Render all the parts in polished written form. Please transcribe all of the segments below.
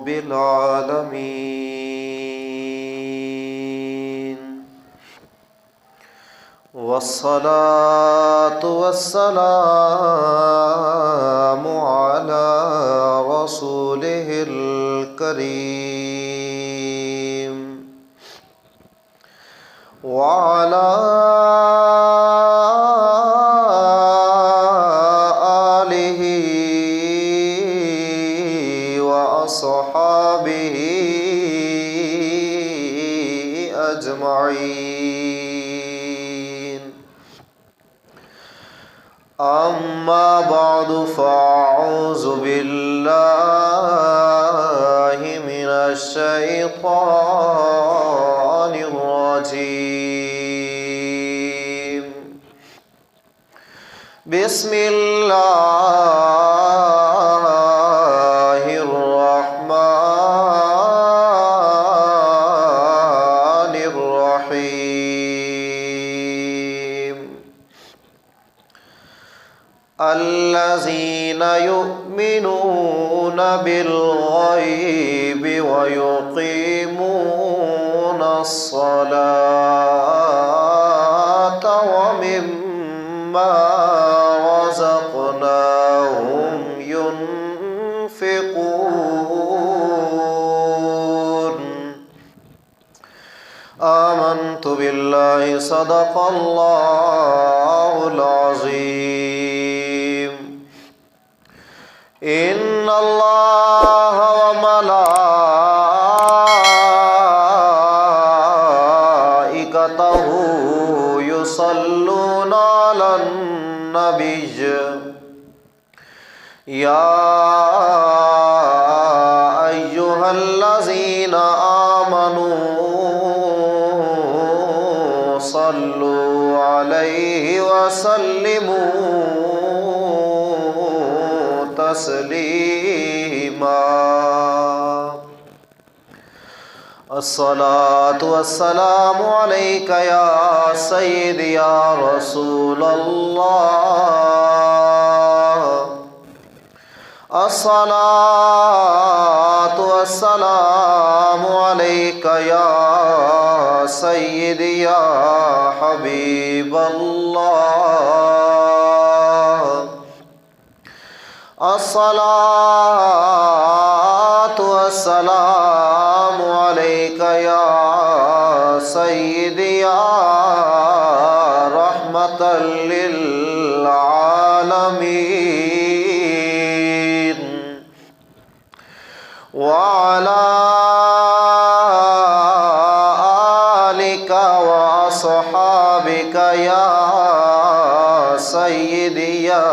رب العالمين والصلاة والسلام على رسوله الكريم وعلى آله وأصحابه أجمعين. أما بعد فأعوذ بالله من الشيطان الرجيم. بسم الله الرحمن الرحيم. الذين يؤمنون بالغيب ويقيمون الصلاة ومما رزقناهم ينفقون. آمنت بالله صدق الله العظيم. إن الله وملائكته يصلون على النبي يا أيها الذين آمنوا صلوا عليه وسلموا تسلیما. الصلاة والسلام عليك يا سيدي يا رسول الله. الصلاة والسلام عليك يا سيدي يا حبيب الله. الصلاة والسلام عليك يا سيدي يا رحمة للعالمين. وعلى آلك وأصحابك يا سيدي يا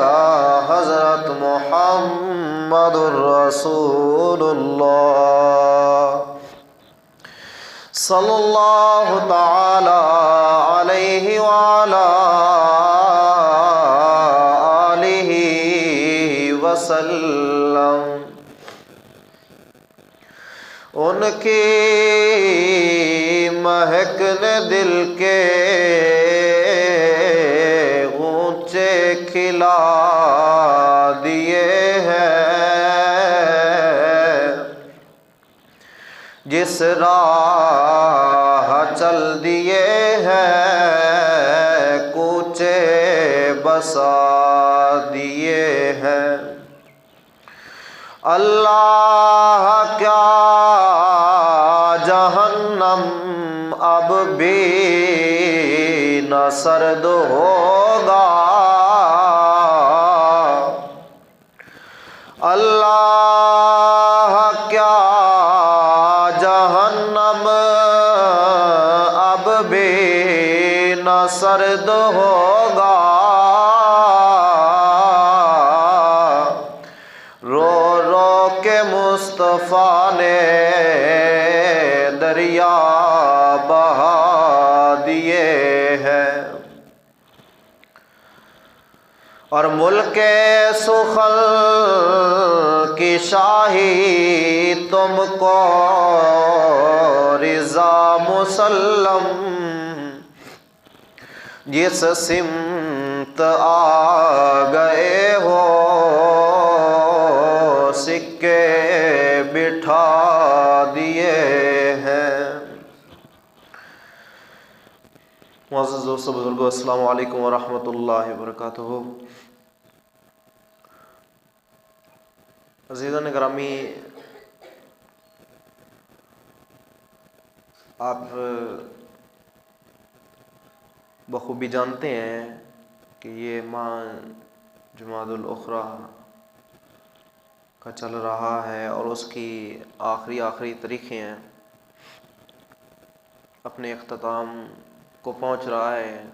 حضرت محمد رسول الله صلی اللہ تعالی علیہ وعلى آلہ وسلم. ان کی مہک نے دل کے اونچے کھلا دیے ہیں. جس راہ چل دیے ہیں کوچے بسا دیے ہیں. اللہ کیا جہنم اب بھی نہ سرد ہوگا. اللہ کیا جہنم اب بھی نہ سرد ہوگا. رو رو کے مصطفیٰ نے دریا بہا دیے ہیں. اور ملک سخن کی شاہی تم کو رضا مسلم. جس سمت آ گئے ہو سکے بٹھا دیے ہیں۔ معزز دوست و بزرگوں، السلام علیکم ورحمۃ اللہ وبرکاتہ۔ عزیزان گرامی، آپ بخوبی جانتے ہیں کہ یہ ماہ جمادی الاخری کا چل رہا ہے اور اس کی آخری تاریخیں ہیں، اپنے اختتام کو پہنچ رہا ہے۔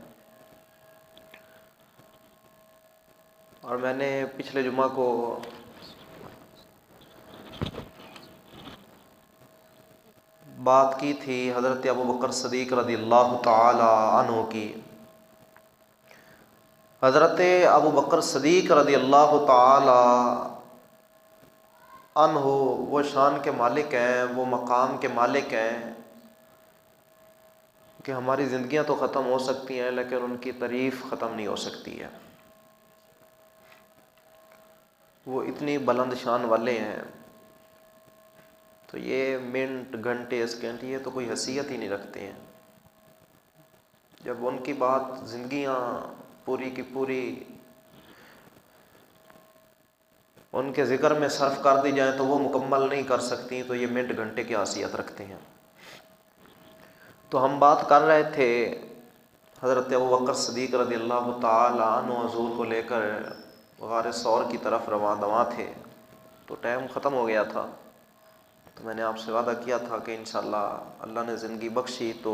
اور میں نے پچھلے جمعہ کو بات کی تھی حضرت ابوبکر صدیق رضی اللہ تعالی عنہ کی۔ حضرت ابوبکر صدیق رضی اللہ تعالی عنہ وہ شان کے مالک ہیں، وہ مقام کے مالک ہیں کہ ہماری زندگیاں تو ختم ہو سکتی ہیں لیکن ان کی تعریف ختم نہیں ہو سکتی ہے۔ وہ اتنی بلند شان والے ہیں، تو یہ منٹ، گھنٹے، سیکنڈ یہ تو کوئی حیثیت ہی نہیں رکھتے ہیں۔ جب ان کی بات زندگیاں پوری کی پوری ان کے ذکر میں صرف کر دی جائیں تو وہ مکمل نہیں کر سکتی، تو یہ منٹ گھنٹے کی حیثیت رکھتے ہیں۔ تو ہم بات کر رہے تھے حضرت ابوبکر صدیق رضی اللہ تعالی عنہ حضور کو لے کر غار ثور کی طرف رواں تھے، تو ٹائم ختم ہو گیا تھا۔ تو میں نے آپ سے وعدہ کیا تھا کہ انشاءاللہ اللہ نے زندگی بخشی تو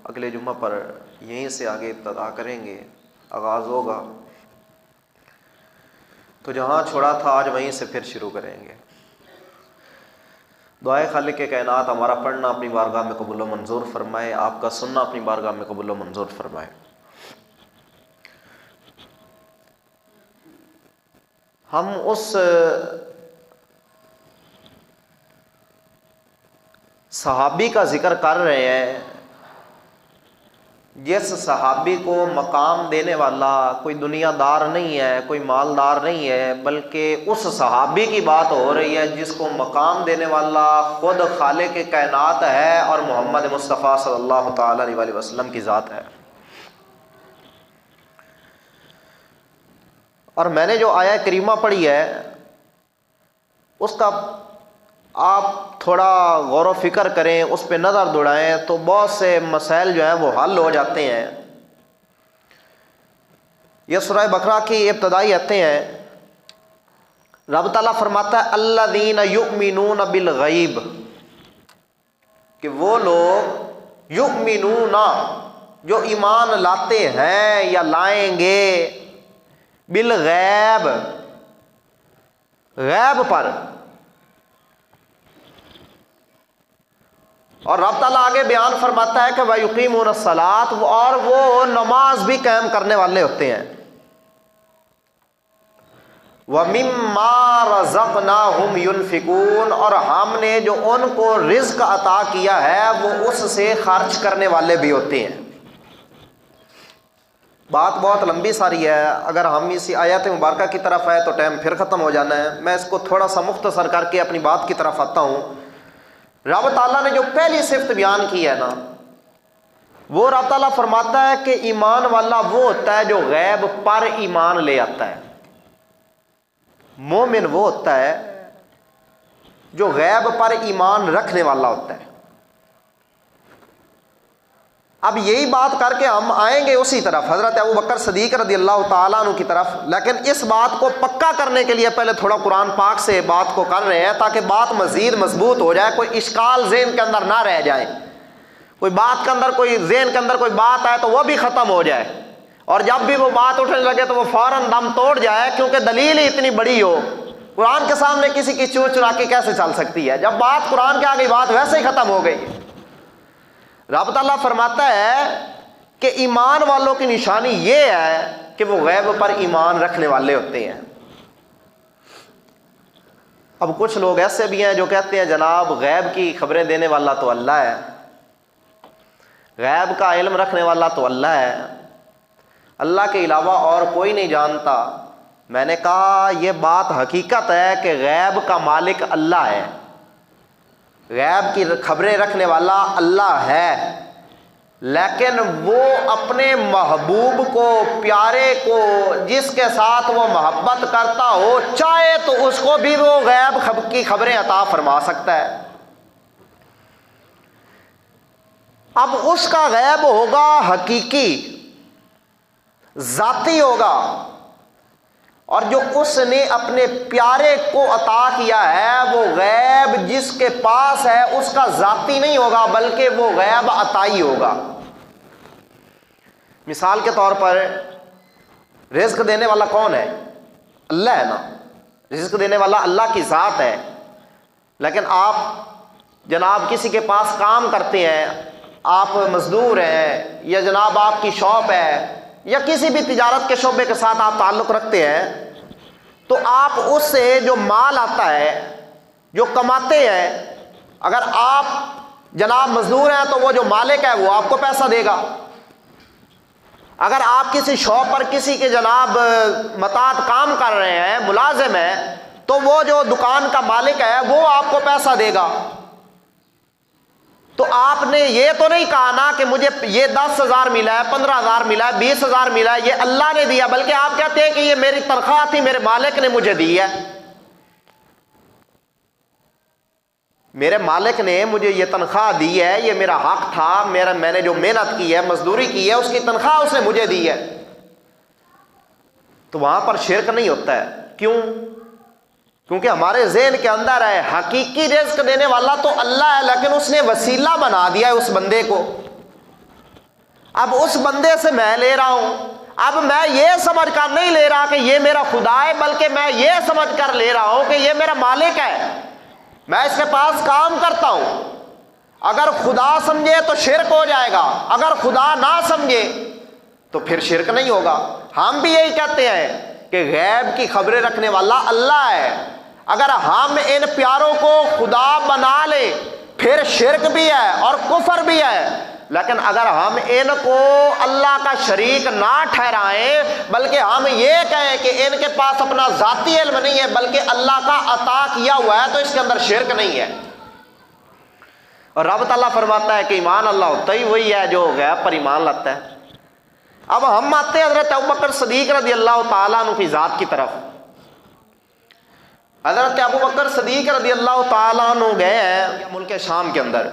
اگلے جمعہ پر یہیں سے آگے ابتدا کریں گے، آغاز ہوگا۔ تو جہاں چھوڑا تھا آج وہیں سے پھر شروع کریں گے۔ دعائے خالق کائنات ہمارا پڑھنا اپنی بارگاہ میں قبول و منظور فرمائے، آپ کا سننا اپنی بارگاہ میں قبول و منظور فرمائے۔ ہم اس صحابی کا ذکر کر رہے ہیں جس صحابی کو مقام دینے والا کوئی دنیا دار نہیں ہے، کوئی مالدار نہیں ہے، بلکہ اس صحابی کی بات ہو رہی ہے جس کو مقام دینے والا خود خالق کائنات ہے اور محمد مصطفیٰ صلی اللہ تعالی علیہ وسلم کی ذات ہے۔ اور میں نے جو آیہ کریمہ پڑھی ہے اس کا آپ تھوڑا غور و فکر کریں، اس پہ نظر دوڑائیں تو بہت سے مسائل جو ہیں وہ حل ہو جاتے ہیں۔ یہ سورہ بقرہ کی ابتدائی آیتیں ہیں۔ رب تعالیٰ فرماتا ہے الذین یؤمنون بالغیب، کہ وہ لوگ یؤمنون جو ایمان لاتے ہیں یا لائیں گے، بالغیب غیب پر۔ اور رب تعالیٰ آگے بیان فرماتا ہے کہ وَيُقِيمُونَ الصَّلَاةَ، اور وہ نماز بھی قائم کرنے والے ہوتے ہیں۔ وَمِمَّا رَزَقْنَاهُمْ يُنْفِقُونَ، اور ہم نے جو ان کو رزق عطا کیا ہے وہ اس سے خرچ کرنے والے بھی ہوتے ہیں۔ بات بہت لمبی ساری ہے، اگر ہم اسی آیت مبارکہ کی طرف آئے تو ٹائم پھر ختم ہو جانا ہے۔ میں اس کو تھوڑا سا مختصر کر کے اپنی بات کی طرف آتا ہوں۔ رب تعالیٰ نے جو پہلی صفت بیان کی ہے نا، وہ رب تعالیٰ فرماتا ہے کہ ایمان والا وہ ہوتا ہے جو غیب پر ایمان لے آتا ہے۔ مومن وہ ہوتا ہے جو غیب پر ایمان رکھنے والا ہوتا ہے۔ اب یہی بات کر کے ہم آئیں گے اسی طرف، حضرت ابوبکر صدیق رضی اللہ تعالیٰ عنہ کی طرف، لیکن اس بات کو پکا کرنے کے لیے پہلے تھوڑا قرآن پاک سے بات کو کر رہے ہیں تاکہ بات مزید مضبوط ہو جائے، کوئی اشکال ذہن کے اندر نہ رہ جائے، کوئی بات کے اندر کوئی ذہن کے اندر کوئی بات آئے تو وہ بھی ختم ہو جائے، اور جب بھی وہ بات اٹھنے لگے تو وہ فوراً دم توڑ جائے، کیونکہ دلیل ہی اتنی بڑی ہو۔ قرآن کے سامنے کسی کی چور چرا کے کیسے چل سکتی ہے؟ جب بات قرآن کے آگے بات ویسے ہی ختم ہو گئی۔ رب تعالیٰ فرماتا ہے کہ ایمان والوں کی نشانی یہ ہے کہ وہ غیب پر ایمان رکھنے والے ہوتے ہیں۔ اب کچھ لوگ ایسے بھی ہیں جو کہتے ہیں جناب غیب کی خبریں دینے والا تو اللہ ہے، غیب کا علم رکھنے والا تو اللہ ہے، اللہ کے علاوہ اور کوئی نہیں جانتا۔ میں نے کہا یہ بات حقیقت ہے کہ غیب کا مالک اللہ ہے، غیب کی خبریں رکھنے والا اللہ ہے، لیکن وہ اپنے محبوب کو، پیارے کو، جس کے ساتھ وہ محبت کرتا ہو، چاہے تو اس کو بھی وہ غیب کی خبریں عطا فرما سکتا ہے۔ اب اس کا غیب ہوگا حقیقی، ذاتی ہوگا، اور جو اس نے اپنے پیارے کو عطا کیا ہے وہ غیب جس کے پاس ہے اس کا ذاتی نہیں ہوگا، بلکہ وہ غیب عطائی ہوگا۔ مثال کے طور پر رزق دینے والا کون ہے؟ اللہ ہے نا، رزق دینے والا اللہ کی ذات ہے، لیکن آپ جناب کسی کے پاس کام کرتے ہیں، آپ مزدور ہیں، یا جناب آپ کی شاپ ہے، یا کسی بھی تجارت کے شعبے کے ساتھ آپ تعلق رکھتے ہیں، تو آپ اس سے جو مال آتا ہے، جو کماتے ہیں، اگر آپ جناب مزدور ہیں تو وہ جو مالک ہے وہ آپ کو پیسہ دے گا۔ اگر آپ کسی شاپ پر کسی کے جناب متعدد کام کر رہے ہیں، ملازم ہیں، تو وہ جو دکان کا مالک ہے وہ آپ کو پیسہ دے گا۔ تو آپ نے یہ تو نہیں کہا نا کہ مجھے یہ 10,000 ملا ہے، 15,000 ملا ہے، 20,000 ملا ہے، یہ اللہ نے دیا، بلکہ آپ کہتے ہیں کہ یہ میری تنخواہ تھی، میرے مالک نے مجھے دی ہے، میرے مالک نے مجھے یہ تنخواہ دی ہے، یہ میرا حق تھا، میں نے جو محنت کی ہے، مزدوری کی ہے، اس کی تنخواہ اس نے مجھے دی ہے۔ تو وہاں پر شرک نہیں ہوتا ہے۔ کیوں؟ کیونکہ ہمارے ذہن کے اندر ہے حقیقی رزق دینے والا تو اللہ ہے، لیکن اس نے وسیلہ بنا دیا ہے اس بندے کو۔ اب اس بندے سے میں لے رہا ہوں، اب میں یہ سمجھ کر نہیں لے رہا کہ یہ میرا خدا ہے، بلکہ میں یہ سمجھ کر لے رہا ہوں کہ یہ میرا مالک ہے، میں اس کے پاس کام کرتا ہوں۔ اگر خدا سمجھے تو شرک ہو جائے گا، اگر خدا نہ سمجھے تو پھر شرک نہیں ہوگا۔ ہم بھی یہی کہتے ہیں کہ غیب کی خبریں رکھنے والا اللہ ہے۔ اگر ہم ان پیاروں کو خدا بنا لیں پھر شرک بھی ہے اور کفر بھی ہے، لیکن اگر ہم ان کو اللہ کا شریک نہ ٹھہرائیں، بلکہ ہم یہ کہیں کہ ان کے پاس اپنا ذاتی علم نہیں ہے بلکہ اللہ کا عطا کیا ہوا ہے، تو اس کے اندر شرک نہیں ہے۔ اور رب تعالیٰ فرماتا ہے کہ ایمان اللہ ہوتا ہی وہی ہے جو غیب پر ایمان لاتا ہے۔ اب ہم آتے ہیں حضرت ابوبکر صدیق رضی اللہ تعالیٰ عنہ کی ذات کی طرف۔ حضرت ابوبکر صدیق رضی اللہ تعالیٰ عنہ گئے ہیں ملک شام کے اندر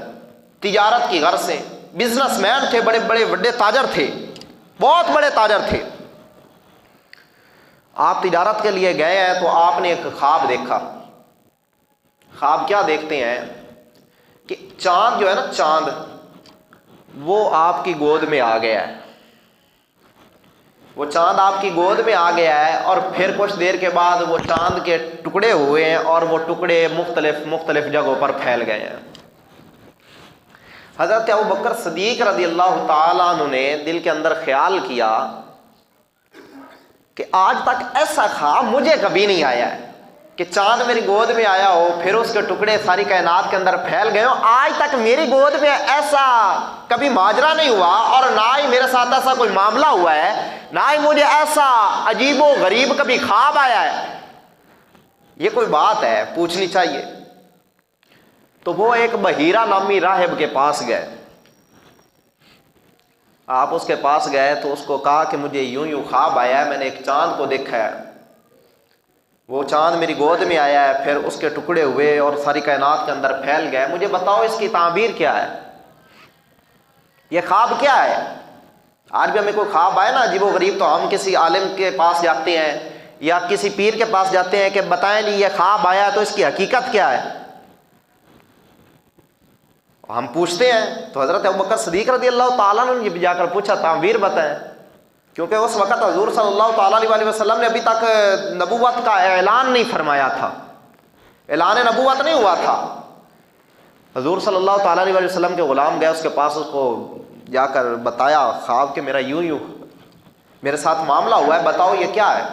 تجارت کی غرض سے، بزنس مین تھے، بڑے تاجر تھے، بہت بڑے تاجر تھے۔ آپ تجارت کے لیے گئے ہیں تو آپ نے ایک خواب دیکھا۔ خواب کیا دیکھتے ہیں کہ چاند جو ہے نا، چاند وہ آپ کی گود میں آ گیا ہے، وہ چاند آپ کی گود میں آ گیا ہے، اور پھر کچھ دیر کے بعد وہ چاند کے ٹکڑے ہوئے ہیں اور وہ ٹکڑے مختلف جگہوں پر پھیل گئے ہیں۔ حضرت ابوبکر صدیق رضی اللہ تعالیٰ عنہ نے دل کے اندر خیال کیا کہ آج تک ایسا خواب مجھے کبھی نہیں آیا ہے کہ چاند میری گود میں آیا ہو، پھر اس کے ٹکڑے ساری کائنات کے اندر پھیل گئے ہوں۔ آج تک میری گود میں ایسا کبھی ماجرا نہیں ہوا، اور نہ ہی میرے ساتھ ایسا کوئی معاملہ ہوا ہے، نہ ہی مجھے ایسا عجیب و غریب کبھی خواب آیا ہے۔ یہ کوئی بات ہے، پوچھنی چاہیے۔ تو وہ ایک بحیرہ نامی راہب کے پاس گئے۔ آپ اس کے پاس گئے تو اس کو کہا کہ مجھے یوں خواب آیا ہے، میں نے ایک چاند کو دیکھا ہے، وہ چاند میری گود میں آیا ہے، پھر اس کے ٹکڑے ہوئے اور ساری کائنات کے اندر پھیل گئے، مجھے بتاؤ اس کی تعبیر کیا ہے، یہ خواب کیا ہے؟ آج بھی ہمیں کوئی خواب آئے نا عجیب و غریب تو ہم کسی عالم کے پاس جاتے ہیں یا کسی پیر کے پاس جاتے ہیں کہ بتائیں جی یہ خواب آیا تو اس کی حقیقت کیا ہے، ہم پوچھتے ہیں۔ تو حضرت ابوبکر صدیق رضی اللہ تعالیٰ نے بھی جا کر پوچھا تعبیر بتائیں، کیونکہ اس وقت حضور صلی اللہ تعالیٰ علیہ وسلم نے ابھی تک نبوت کا اعلان نہیں فرمایا تھا، اعلان نبوت نہیں ہوا تھا۔ حضور صلی اللہ تعالیٰ علیہ وسلم کے غلام گئے اس کے پاس، اس کو جا کر بتایا خواب کہ میرا یوں میرے ساتھ معاملہ ہوا ہے، بتاؤ یہ کیا ہے۔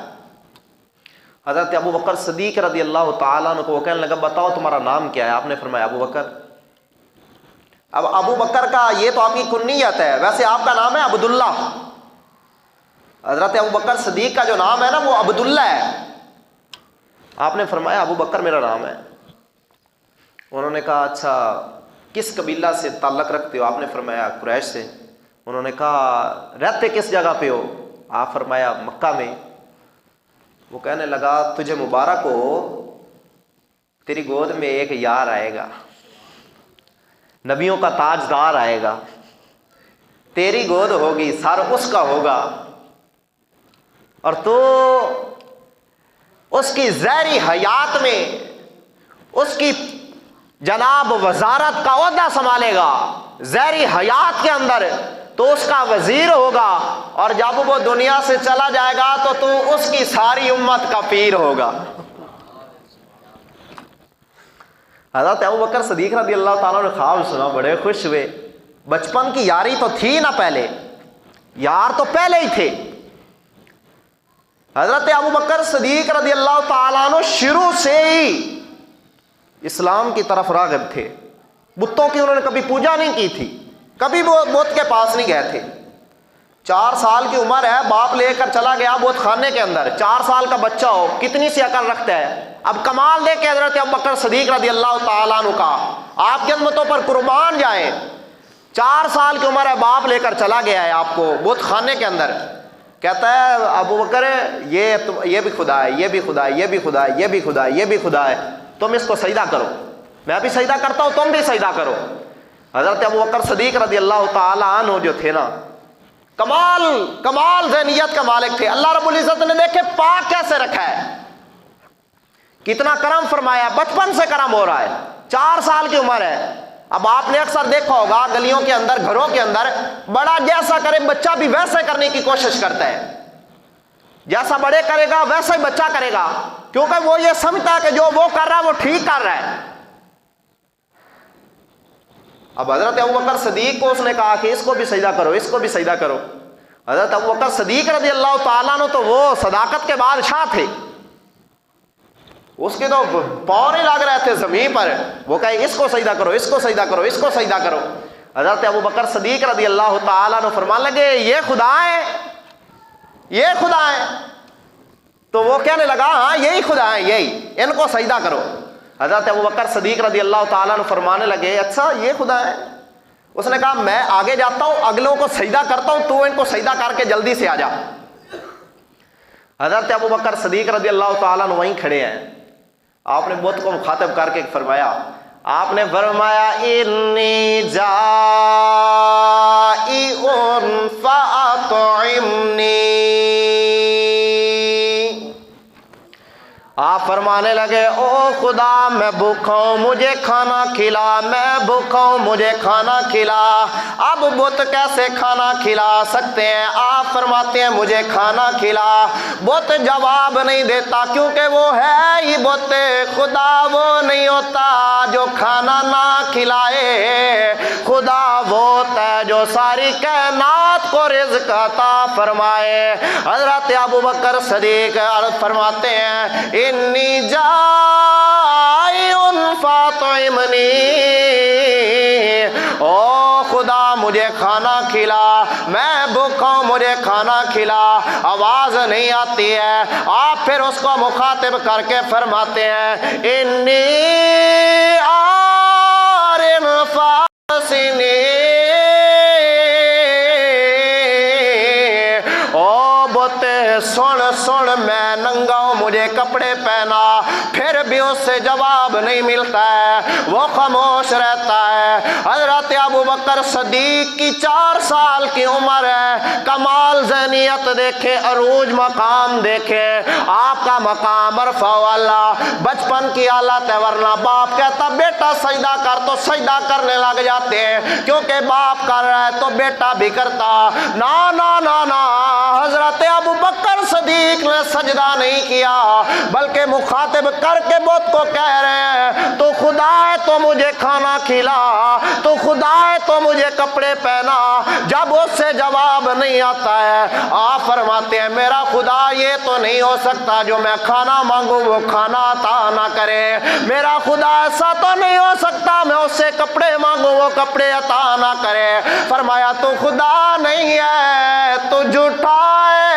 حضرت ابوبکر صدیق رضی اللہ تعالیٰ عنہ کو وہ کہنے لگا بتاؤ تمہارا نام کیا ہے؟ آپ نے فرمایا ابوبکر۔ اب ابوبکر کا یہ تو آپ کی کنیت ہے، ویسے آپ کا نام ہے عبداللہ۔ حضرت ابوبکر صدیق کا جو نام ہے نا وہ عبداللہ ہے۔ آپ نے فرمایا ابوبکر میرا نام ہے۔ انہوں نے کہا اچھا کس قبیلہ سے تعلق رکھتے ہو؟ آپ نے فرمایا قریش سے۔ انہوں نے کہا رہتے کس جگہ پہ ہو؟ آپ فرمایا مکہ میں۔ وہ کہنے لگا تجھے مبارک ہو، تیری گود میں ایک یار آئے گا، نبیوں کا تاجدار آئے گا، تیری گود ہوگی، سر اس کا ہوگا، اور تو اس کی زہری حیات میں اس کی جناب وزارت کا عہدہ سنبھالے گا، زہری حیات کے اندر تو اس کا وزیر ہوگا، اور جب وہ دنیا سے چلا جائے گا تو اس کی ساری امت کا پیر ہوگا۔ حضرت ابوبکر صدیق رضی اللہ تعالیٰ نے خواب سنا، بڑے خوش ہوئے۔ بچپن کی یاری تو تھی نا، پہلے یار تو پہلے ہی تھے۔ حضرت ابوبکر صدیق رضی اللہ تعالیٰ عنہ شروع سے ہی اسلام کی طرف راغب تھے۔ بتوں کی انہوں نے کبھی پوجا نہیں کی تھی، کبھی وہ بت کے پاس نہیں گئے تھے۔ 4 سال کی عمر ہے، باپ لے کر چلا گیا بت خانے کے اندر، 4 سال کا بچہ ہو کتنی سی عقل رکھتا ہے۔ اب کمال دیکھے حضرت ابوبکر صدیق رضی اللہ تعالیٰ عنہ کا، آپ کی عظمتوں پر قربان جائیں۔ 4 سال کی عمر ہے، باپ لے کر چلا گیا ہے آپ کو بت خانے کے اندر، کہتا ہے ابوبکر یہ بھی خدا ہے، یہ بھی خدا ہے، یہ بھی خدا ہے، یہ بھی خدا ہے، یہ بھی خدا ہے، تم اس کو سجدہ کرو، میں بھی سجدہ کرتا ہوں، تم بھی سجدہ کرو۔ حضرت ابوبکر صدیق رضی اللہ تعالیٰ عنہ جو تھے نا، کمال ذہنیت کا مالک تھے۔ اللہ رب العزت نے دیکھے پاک کیسے رکھا ہے، کتنا کرم فرمایا، بچپن سے کرم ہو رہا ہے، 4 سال کی عمر ہے۔ اب آپ نے اکثر دیکھا ہوگا گلیوں کے اندر، گھروں کے اندر، بڑا جیسا کرے بچہ بھی ویسے کرنے کی کوشش کرتا ہے، جیسا بڑے کرے گا ویسا ہی بچہ کرے گا، کیونکہ وہ یہ سمجھتا ہے کہ جو وہ کر رہا ہے وہ ٹھیک کر رہا ہے۔ اب حضرت ابوبکر صدیق کو اس نے کہا کہ اس کو بھی سجدہ کرو، اس کو بھی سجدہ کرو۔ حضرت ابوبکر صدیق رضی اللہ تعالیٰ عنہ تو وہ صداقت کے بادشاہ تھے، اس کے تو پاؤں نہیں لگ رہے تھے زمین پر، وہ کہے اس کو سجدہ کرو، اس کو سجدہ کرو، اس کو سجدہ کرو۔ حضرت ابوبکر صدیق رضی اللہ تعالیٰ عنہ فرمانے لگے یہ خدا ہے، یہ خدا ہے، تو وہ کہنے لگا ہاں یہی خدا ہے، یہی، ان کو سجدہ کرو۔ حضرت ابوبکر صدیق رضی اللہ تعالیٰ عنہ فرمانے لگے اچھا یہ خدا ہے؟ اس نے کہا میں آگے جاتا ہوں، اگلوں کو سجدہ کرتا ہوں، تو ان کو سجدہ کر کے جلدی سے آ جا۔ حضرت ابوبکر صدیق رضی اللہ تعالیٰ عنہ وہیں کھڑے ہیں، آپ نے بت کو مخاطب کر کے فرمایا، آپ نے فرمایا انی جائع فاطعمنی۔ آپ فرمانے لگے او خدا میں بھوکا ہوں مجھے کھانا کھلا، میں بھوکا ہوں مجھے کھانا کھلا۔ اب بت کیسے کھانا کھلا سکتے ہیں؟ آپ فرماتے ہیں مجھے کھانا کھلا۔ بت جواب نہیں دیتا کیونکہ وہ ہے ہی بت، خدا وہ نہیں ہوتا جو کھانا نہ کھلائے، خدا وہ ہوتا ہے جو ساری کائنات کو رزق عطا فرمائے۔ حضرت ابوبکر صدیق فرماتے ہیں انی جائع فاطعمنی، او خدا مجھے کھانا کھلا، میں بھوکا ہوں مجھے کھانا کھلا۔ آواز نہیں آتی ہے، آپ پھر اس کو مخاطب کر کے فرماتے ہیں انی عارٍ فاسنی، سن سن میں ننگا ہوں مجھے کپڑے پہنا، پھر بھی اس سے جواب نہیں ملتا ہے، وہ خاموش رہتا ہے۔ حضرت ابوبکر صدیق کی 4 سال کی عمر ہے، کمال ذہنیت دیکھے، عروج مقام دیکھے، آپ کا مقام رفع اللہ، بچپن کی حالت ہے، ورنہ باپ کہتا بیٹا سجدہ کر تو سجدہ کرنے لگ جاتے ہیں، کیونکہ باپ کر رہا ہے تو بیٹا بھی کرتا۔ نا نا نا نا، حضرت ابوبکر صدیق نے سجدہ نہیں کیا، بلکہ مخاطب کر کے بت کو کہہ رہے ہیں تو خدا ہے تو مجھے کھانا کھلا، تو خدا ہے تو مجھے کپڑے پہنا۔ جب اس سے جواب نہیں آتا ہے، آپ فرماتے ہیں میرا خدا یہ تو نہیں ہو سکتا جو میں کھانا مانگوں وہ کھانا عطا نہ کرے، میرا خدا ایسا تو نہیں ہو سکتا میں اس سے کپڑے مانگوں وہ کپڑے عطا نہ کرے۔ فرمایا تو خدا نہیں ہے تو جھوٹا ہے،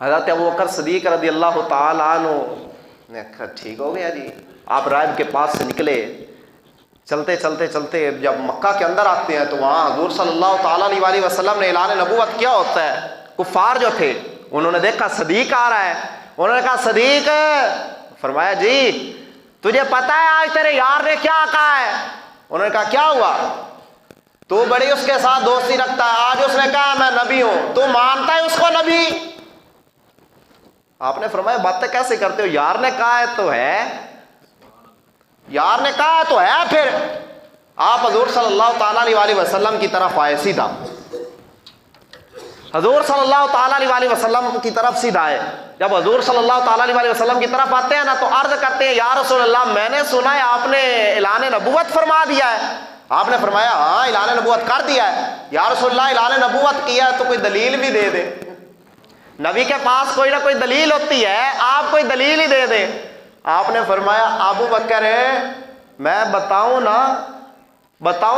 حضرت ابوبکر صدیق رضی اللہ تعالیٰ عنہ نے کہا ٹھیک ہو گیا جی. آپ رائب کے پاس سے نکلے, چلتے چلتے چلتے جب مکہ کے اندر آتے ہیں تو وہاں حضور صلی اللہ تعالیٰ علیہ وسلم نے اعلان نبوت کیا ہوتا ہے. کفار جو تھے انہوں نے دیکھا صدیق آ رہا ہے, انہوں نے کہا صدیق, فرمایا جی تجھے پتا ہے آج تیرے یار نے کیا کہا ہے؟ انہوں نے کہا کیا ہوا؟ تو بڑی اس کے ساتھ دوستی رکھتا ہے, آج اس نے کہا میں نبی ہوں, تو مانتا ہے اس کو نبی؟ آپ نے فرمایا باتیں کیسے کرتے ہو, یار نے کہا ہے تو ہے, یار نے کہا ہے تو ہے. پھر آپ حضور صلی اللہ تعالیٰ علیہ وسلم کی طرف آئے سیدھا, حضور صلی اللہ تعالیٰ علیہ وسلم کی طرف سیدھا آئے. جب حضور صلی اللہ تعالیٰ علیہ وسلم کی طرف آتے ہیں نا تو عرض کرتے ہیں یا رسول اللہ میں نے سنا ہے آپ نے اعلان نبوت فرما دیا ہے. آپ نے فرمایا ہاں اعلان نبوت کر دیا ہے. یا رسول اللہ اعلان نبوت کیا ہے تو کوئی دلیل بھی دے دے. نبی کے پاس کوئی نہ کوئی دلیل ہوتی ہے, آپ کوئی دلیل ہی دے دیں. آپ نے فرمایا ابو بکر میں بتاؤں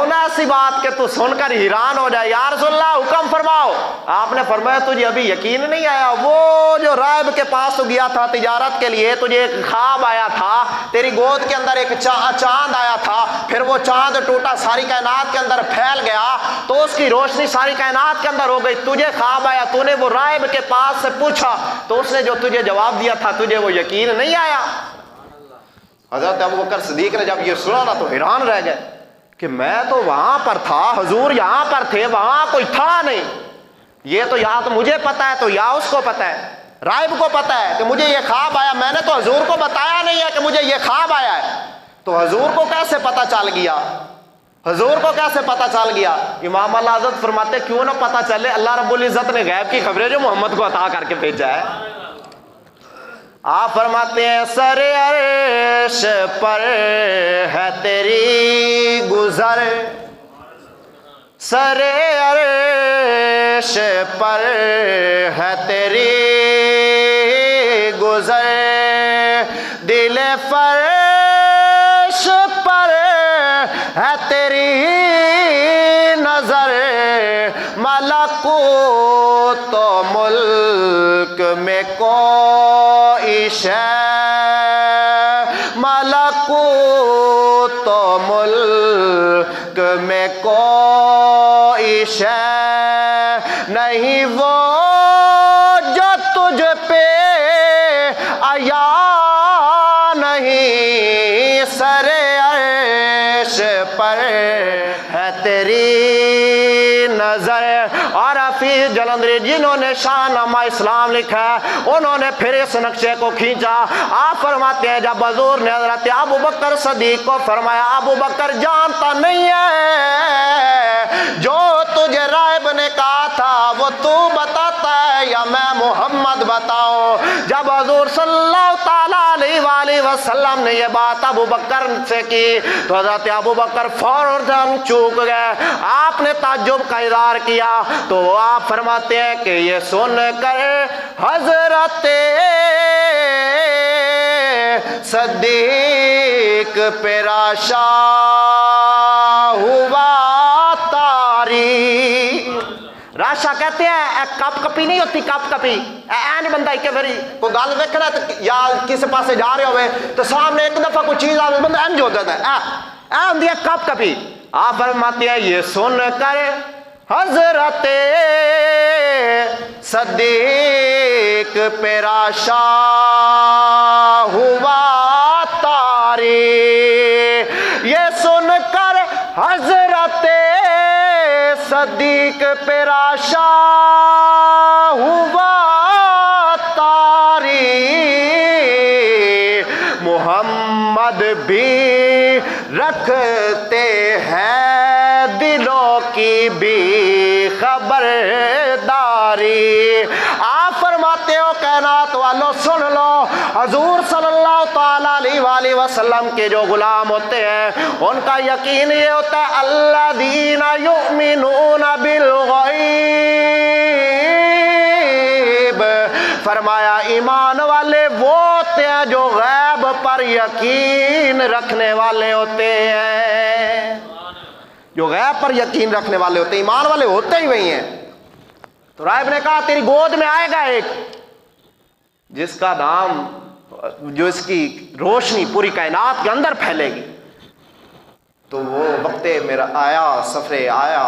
نا ایسی بات کہ تو سن کر حیران ہو جائے. یا رسول اللہ حکم فرماؤ. آپ نے فرمایا تجھے ابھی یقین نہیں آیا, وہ جو راہب کے پاس تو گیا تھا تجارت کے لیے, تجھے ایک خواب آیا تھا, تیری گود کے اندر ایک چاند آیا تھا, پھر وہ چاند ٹوٹا ساری کائنات کے اندر پھیل گیا تو اس کی روشنی ساری کائنات کے اندر ہو گئی. تجھے خواب آیا, تو نے وہ راہب کے پاس سے پوچھا تو اس نے جو تجھے جواب دیا تھا تجھے وہ یقین نہیں آیا. حضرت ابوبکر صدیق نے جب یہ سنا نا تو حیران رہ گئے کہ میں تو وہاں پر تھا, حضور یہاں پر تھے, وہاں کوئی تھا نہیں. یہ تو یا تو مجھے پتا ہے تو یا اس کو پتا ہے, راہب کو پتا ہے کہ مجھے یہ خواب آیا, میں نے تو حضور کو بتایا نہیں ہے کہ مجھے یہ خواب آیا ہے. تو حضور کو کیسے پتا چل گیا, حضور کو کیسے پتا چل گیا؟ امام اللہ حضرت فرماتے کیوں نہ پتا چلے, اللہ رب العزت نے غیب کی خبریں جو محمد کو عطا کر کے بھیجا ہے. آپ فرماتے ہیں سر عرش پر ہے تیری گزر, سر عرش پر ہے تیری گزر, دل فرش پر ہے تیری نظر, ملکوت و ملک میں کوئی شے, ملکوت و ملک میں کوئی شے نہیں وہ جو تجھ پہ آیا نہیں, سر عرش پر ہے تیری نظر. اور حفیظ جلندری جنہوں نے شان نامہ اسلام لکھا ہے انہوں نے پھر اس نقشے کو کھینچا. آپ فرماتے ہیں جب حضور نے حضرت ابو بکر صدیق کو فرمایا ابو بکر جانتا نہیں ہے جو تجھے راہب نے کہا تھا وہ تو بتاتا ہے یا میں محمد بتاؤں. جب حضور صلی اللہ تعالیٰ علیہ وسلم نے یہ بات ابو بکر سے کی تو حضرت ابو بکر فوراً چوک گئے. آپ نے تعجب کا اظہار کیا تو آپ فرماتے ہیں کہ یہ سن کر حضرت صدیق پہ راشا ہوا تاری. راشا کہتے ہیں کپ کپی نہیں ہوتی, کپ کپی این بندہ ایک باری کوئی گل دیکھنا یا کسی پاسے جا رہے ہوئے تو سامنے ایک دفعہ کوئی چیز آئے بندہ انج ہو جاتا ہے, اے ہوندی ہے کپ کپی. آپ فرماتے ہیں یہ سن کر حضرت صدیق پہ راشا ہوا تاری, یہ سن کر حضرت صدیق پہ راشا ہوا تاری. محمد بھی رکھتے ہیں دلوں کی بھی خبرداری. آپ فرماتے ہو کائنات والوں سن لو, حضور صلی اللہ تعالیٰ علیہ وسلم کے جو غلام ہوتے ہیں ان کا یقین یہ ہوتا ہے الذین یؤمنون بالغیب. فرمایا ایمان والے وہ ہوتے ہیں جو غیب پر یقین رکھنے والے ہوتے ہیں, جو غیب پر یقین رکھنے والے ہوتے ہیں, ایمان والے ہوتے ہی وہی ہیں. تو راہب نے کہا تیری گود میں آئے گا ایک, جس کا نام، جو اس کی روشنی پوری کائنات کے اندر پھیلے گی، تو وہ وقت میرا آیا، سفر آیا،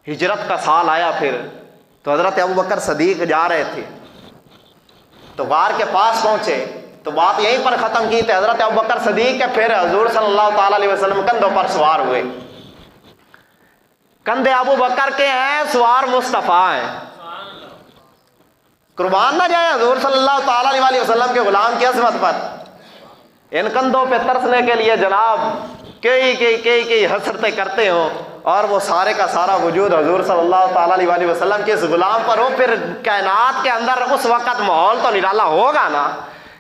ہجرت کا سال آیا پھر، تو حضرت ابوبکر صدیق جا رہے تھے، تو غار کے پاس پہنچے تو بات یہیں پر ختم کی تھی حضرت ابوبکر صدیق کے، پھر حضور صلی اللہ تعالی علیہ وسلم کندھوں پر سوار ہوئے. کندھے ابوبکر کے ہیں، سوار مصطفیٰ ہیں. قربان نہ جائیں حضور صلی اللہ تعالی علیہ وسلم کے غلام کی عظمت پر. ان کندھوں پہ ترسنے کے لیے جناب کئی حسرتیں کرتے ہوں، اور وہ سارے کا سارا وجود حضور صلی اللہ تعالی علیہ وسلم کے اس غلام پر ہو، پھر کائنات کے اندر اس وقت ماحول تو نرالا ہوگا نا.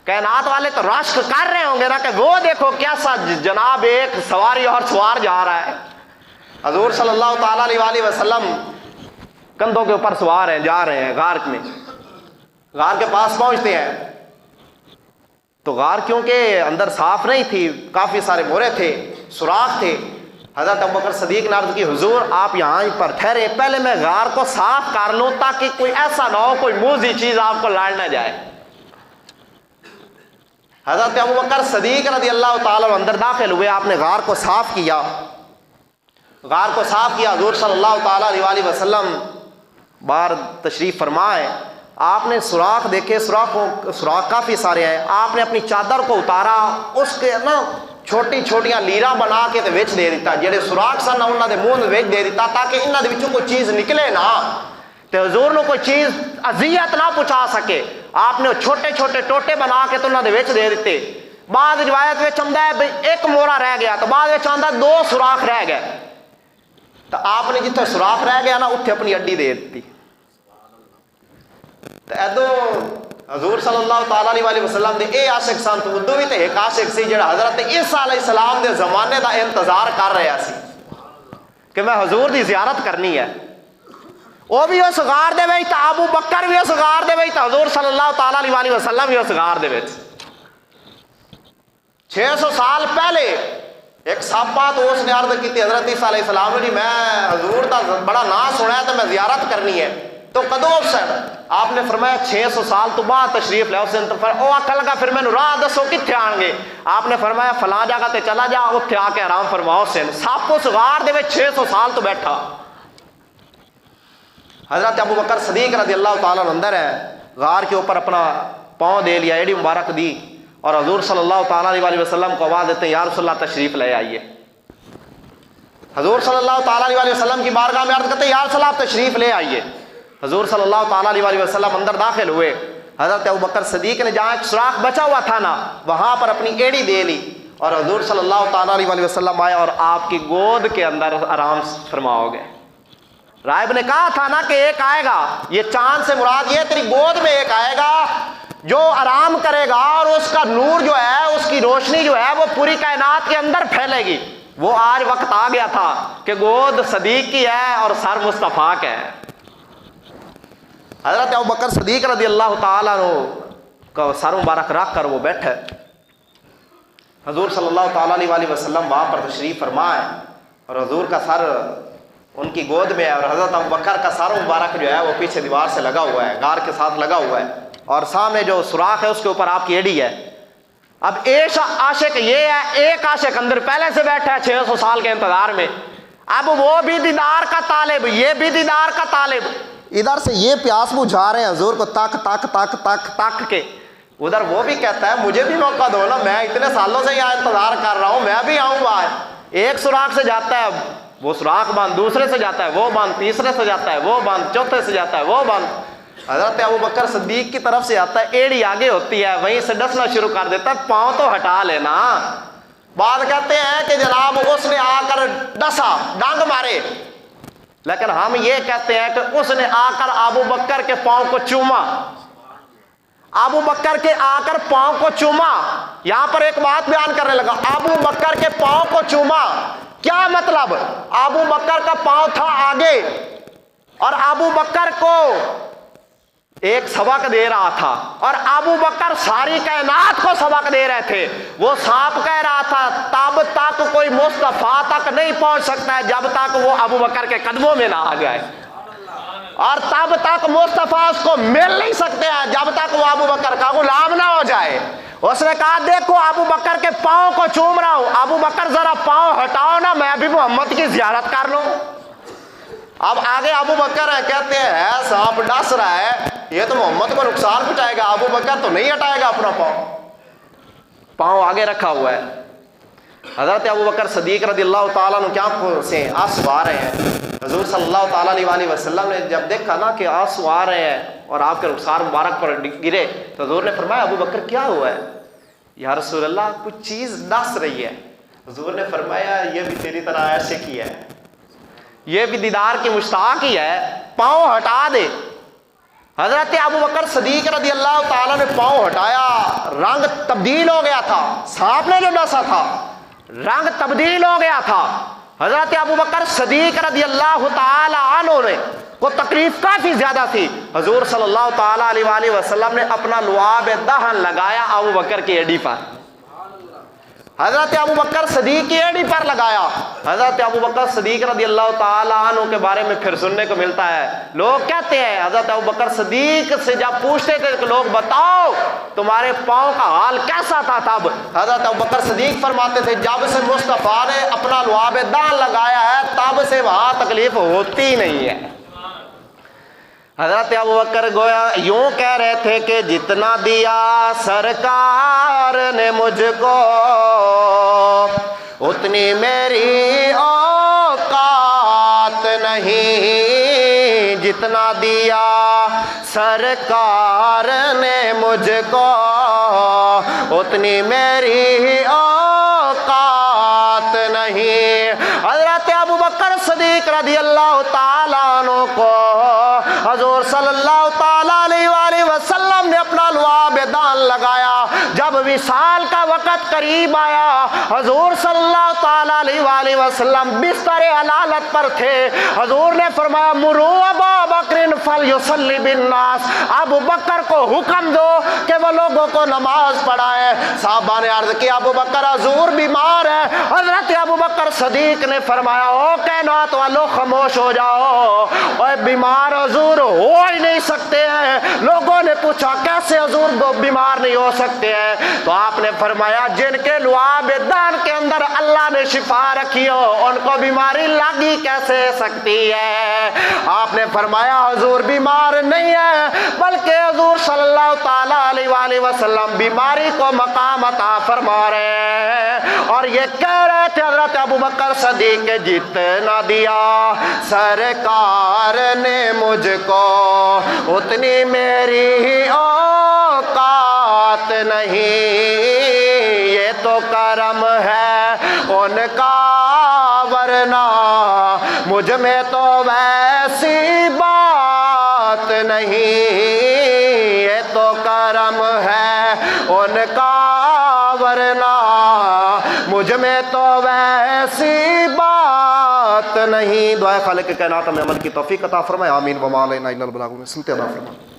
کائنات والے تو رشک کر رہے ہوں گے نا کہ وہ دیکھو کیسا جناب ایک سواری اور سوار جا رہا ہے. حضور صلی اللہ تعالی علیہ وسلم کندھوں کے اوپر سوار ہیں، جا رہے ہیں غار میں. غار کے پاس پہنچتے ہیں تو غار کیونکہ اندر صاف نہیں تھی، کافی سارے مورے تھے، سوراخ تھے. حضرت ابوبکر صدیق نے عرض کی حضور آپ یہاں پر ٹھہرے، پہلے میں غار کو صاف کر لوں تاکہ کوئی ایسا نہ ہو کوئی موذی چیز آپ کو لڑ نہ جائے. حضرت ابوبکر صدیق رضی اللہ تعالیٰ اندر داخل ہوئے، آپ نے غار کو صاف کیا. غار کو صاف کیا، حضور صلی اللہ تعالیٰ علیہ وسلم باہر تشریف فرمائے. آپ نے سوراخ دیکھے، سوراخ کافی سارے ہیں. آپ نے اپنی چادر کو اتارا، اس کے نا چھوٹی چھوٹیاں لیرا بنا کے وچ دے دیتا، جڑے سوراخ سن انہاں دے منہ وچ دے دیتا تاکہ انہاں دے وچوں کوئی چیز نکلے نا، تے حضور نو کوئی چیز اذیت نہ پہنچا سکے. آپ نے چھوٹے چھوٹے ٹوٹے بنا کے تو انہاں دے وچ دے دیتے. بعض روایت وچ آندا ہے ایک مورا رہ گیا، تو بعض وچ آندا 2 سوراخ رہ گئے. تو آپ نے جتنے سوراخ رہ گیا نا اتنے اپنی اڈی دے دیتی. تو ادو حضور صلی اللہ تعالی علیہ وسلم دے اے عاشق سن، تو ادو بھی تے ایک عاشق سی جڑا حضرت عیسیٰ علیہ السلام دے زمانے دا انتظار کر رہا سی کہ میں حضور دی زیارت کرنی ہے. وہ بھی اس غار دے وچ، ابو بکر بھی اس غار دے وچ، حضور صلی اللہ تعالی علیہ وسلم بھی اس غار دے وچ. 600 سال پہلے ایک صحابہ تو اس نے عرض کی تھی حضرت عیسیٰ علیہ السلام نے، میں حضور دا بڑا نام سنا ہے تو میں زیارت کرنی ہے. تو کدو افسر؟ آپ نے فرمایا 600 سال تو بعد تشریف لے. اس نے فرمایا او آکھن لگا پھر مینوں راہ دسو کتھے آن گے؟ آپ نے فرمایا فلاں جگہ تے چلا جا، اوتھے آ کے آرام فرماؤ. سن سپ اس غار دے وچ 600 سال تو بیٹھا. حضرت ابو بکر صدیق رضی اللہ تعالیٰ اندر ہے، غار کے اوپر اپنا پاؤں دے لیا، ایڑی مبارک دی، اور حضور صلی اللہ تعالیٰ علیہ وسلم کو آواز دیتے ہیں یا رسول اللہ تشریف لے آئیے. حضور صلی اللہ تعالیٰ علیہ وسلم کی بارگاہ میں عرض کرتے ہیں یا رسول اللہ تشریف لے آئیے. حضور صلی اللہ تعالیٰ علیہ وسلم اندر داخل ہوئے. حضرت ابوبکر صدیق نے جہاں ایک سوراخ بچا ہوا تھا نا وہاں پر اپنی ایڑی دے لی، اور حضور صلی اللہ تعالیٰ علیہ وسلم آئے اور آپ کی گود کے اندر آرام فرماؤ گے. راہب نے کہا تھا نا کہ ایک آئے گا، یہ چاند سے مراد یہ تیری گود میں ایک آئے گا جو آرام کرے گا، اور اس کا نور جو ہے، اس کی روشنی جو ہے وہ پوری کائنات کے اندر پھیلے گی. وہ آج وقت آ گیا تھا کہ گود صدیق کی ہے اور سر مصطفیٰ کا ہے. حضرت ابوبکر صدیق رضی اللہ تعالیٰ عنہ کا سر مبارک رکھ کر وہ بیٹھے. حضور صلی اللہ تعالیٰ علیہ وسلم وہاں پر تشریف فرمائے، اور حضور کا سر ان کی گود میں ہے، اور حضرت ابوبکر کا سر مبارک جو ہے وہ پیچھے دیوار سے لگا ہوا ہے، غار کے ساتھ لگا ہوا ہے، اور سامنے جو سوراخ ہے اس کے اوپر آپ کی ایڑی ہے. اب ایک عاشق یہ ہے، ایک عاشق اندر پہلے سے بیٹھا ہے 600 سال کے انتظار میں. اب وہ بھی دیدار کا طالب، یہ بھی دیدار کا طالب. ادھر سے یہ پیاس بجھا رہے ہیں حضور کو تک تک تک تک تک کے، ادھر وہ بھی کہتا ہے مجھے بھی موقع دو نا، میں اتنے سالوں سے یہاں انتظار کر رہا ہوں، میں بھی آؤں گا. ایک سوراخ سے جاتا ہے وہ سوراخ بند، دوسرے سے جاتا ہے وہ بند، تیسرے سے جاتا ہے وہ بند، چوتھے سے جاتا ہے وہ بند. حضرت ابوبکر صدیق کی طرف سے آتا ہے، ایڑی آگے ہوتی ہے، وہیں سے ڈسنا شروع کر دیتا ہے، پاؤں تو ہٹا لینا. بعد کہتے ہیں کہ جناب اس نے آ کر ڈسا، ڈانگ مارے، لیکن ہم یہ کہتے ہیں کہ اس نے آ کر ابو بکر کے پاؤں کو چوما. ابو بکر کے آ کر پاؤں کو چوما. یہاں پر ایک بات بیان کرنے لگا، ابو بکر کے پاؤں کو چوما. کیا مطلب؟ ابو بکر کا پاؤں تھا آگے، اور ابو بکر کو ایک سبق دے رہا تھا، اور ابو بکر ساری کائنات کو سبق دے رہے تھے. وہ سانپ کہہ رہا تھا تب تک کوئی مصطفیٰ تک نہیں پہنچ سکتا ہے جب تک وہ ابو بکر کے قدموں میں نہ آ جائے. اور تب تک مصطفیٰ اس کو مل نہیں سکتے ہیں جب تک وہ ابو بکر کا غلام نہ ہو جائے۔ اس نے کہا دیکھو ابو بکر کے پاؤں کو چوم رہا ہوں، ابو بکر ذرا پاؤں ہٹاؤ نا میں بھی محمد کی زیارت کر لوں۔ اب آگے ابو بکر ہے، کہتے ہیں صاحب ڈس رہا ہے یہ تو محمد کو نقصان پہنچائے گا، ابو بکر تو نہیں ہٹائے گا اپنا پاؤں آگے رکھا ہوا ہے۔ حضرت ابو بکر صدیق رضی اللہ تعالیٰ عنہ کیا سے آنسو آ رہے ہیں۔ حضور صلی اللہ تعالیٰ علیہ وسلم نے جب دیکھا نا کہ آنسو آ رہے ہیں اور آپ کے رخسار مبارک پر گرے تو حضور نے فرمایا ابو بکر کیا ہوا ہے؟ یا رسول اللہ کچھ چیز ڈس رہی ہے۔ حضور نے فرمایا یہ بھی تیری طرح ایسے کی ہے، یہ بھی دیدار کی مشتاق ہی ہے، پاؤں ہٹا دے۔ حضرت ابو بکر صدیق رضی اللہ تعالیٰ نے پاؤں ہٹایا، رنگ تبدیل ہو گیا تھا، سانپ نے جو ڈسا تھا رنگ تبدیل ہو گیا تھا۔ حضرت ابو بکر صدیق رضی اللہ تعالی عنہ نے کو تکلیف کافی زیادہ تھی۔ حضور صلی اللہ تعالی علیہ وآلہ وسلم نے اپنا لعاب دہن لگایا ابو بکر کی ایڑی پر، حضرت ابو بکر صدیق کی ایڑی پر لگایا۔ حضرت ابو بکر صدیق رضی اللہ تعالی عنہ کے بارے میں پھر سننے کو ملتا ہے، لوگ کہتے ہیں حضرت ابو بکر صدیق سے جب پوچھتے تھے کہ لوگ بتاؤ تمہارے پاؤں کا حال کیسا تھا، تب حضرت ابو بکر صدیق فرماتے تھے جب سے مصطفیٰ نے اپنا لعاب دہن لگایا ہے تب سے وہاں تکلیف ہوتی نہیں ہے۔ حضرت ابو بکر گویا یوں کہہ رہے تھے کہ جتنا دیا سرکار نے مجھ کو اتنی میری اوقات نہیں، جتنا دیا سرکار نے مجھ کو اتنی میری اوقات نہیں۔ حضرت ابو بکر صدیق رضی اللہ تعالیٰ عنہ کو حضور صلی اللہ تعالیٰ علیہ وآلہ وسلم نے اپنا لعاب دہن لگایا۔ جب وصال کا وقت قریب آیا حضور صلی اللہ تعالیٰ علیہ وآلہ وسلم بستر حلالت پر تھے۔ حضور نے فرمایا مرو ابا بکر فلیصلی بالناس، ابو بکر کو حکم دو کہ وہ لوگوں کو نماز پڑھائے۔ صحابہ نے عرض کیا ابو بکر حضور بیمار ہے۔ حضرت ابو بکر صدیق نے فرمایا او کائنات والو خاموش ہو جاؤ، اور بیمار حضور ہو ہی نہیں سکتے ہیں۔ لوگوں نے پوچھا کیسے حضور بیمار نہیں ہو سکتے ہیں؟ تو آپ نے فرمایا جن کے لعاب دہن کے اندر اللہ نے شفا رکھی ہو ان کو بیماری لگی کیسے سکتی ہے؟ آپ نے فرمایا حضور بیمار نہیں ہے بلکہ حضور صلی اللہ تعالیٰ علیہ وآلہ وسلم بیماری کو مقام عطا فرما رہے ہیں۔ اور یہ کہہ رہے تھے حضرت ابو بکر صدیق کے جتنا دیا سرکار نے مجھ کو اتنی میری اوقات نہیں، یہ تو کرم ہے ان کا ورنہ مجھ میں تو ویسی بات نہیں، یہ تو کرم ہے ان کا ورنہ مجھ میں تو ویسی بات نہیں۔ دعائے خالق کائنات میں عمل کی توفیق عطا فرمائے، آمین۔ وما علینا الا البلاغ، سنتے اللہ فرمائے۔